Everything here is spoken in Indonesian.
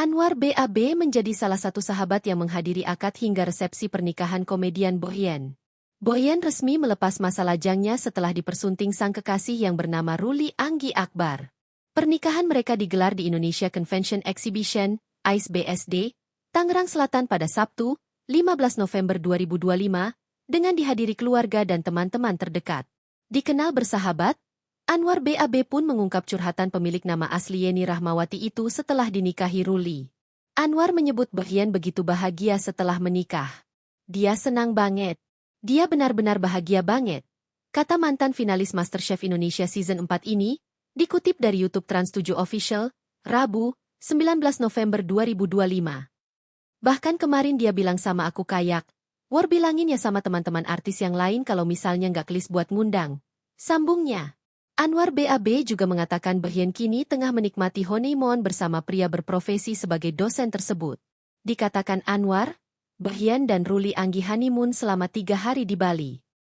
Anwar BAB menjadi salah satu sahabat yang menghadiri akad hingga resepsi pernikahan komedian Bohyen. Bohyen resmi melepas masa lajangnya setelah dipersunting sang kekasih yang bernama Ruli Anggi Akbar. Pernikahan mereka digelar di Indonesia Convention Exhibition, ICE BSD, Tangerang Selatan pada Sabtu, 15 November 2025, dengan dihadiri keluarga dan teman-teman terdekat. Dikenal bersahabat, Anwar BAB pun mengungkap curhatan pemilik nama asli Yeni Rahmawati itu setelah dinikahi Ruli. Anwar menyebut Bohyen begitu bahagia setelah menikah. Dia senang banget. Dia benar-benar bahagia banget, kata mantan finalis MasterChef Indonesia Season 4 ini, dikutip dari YouTube Trans7 Official, Rabu, 19 November 2025. Bahkan kemarin dia bilang sama aku kayak, "War bilangin ya sama teman-teman artis yang lain kalau misalnya nggak kelis buat ngundang." Sambungnya. Anwar BAB juga mengatakan Bohyen kini tengah menikmati honeymoon bersama pria berprofesi sebagai dosen tersebut. Dikatakan Anwar, Bohyen dan Ruli Anggi honeymoon selama 3 hari di Bali.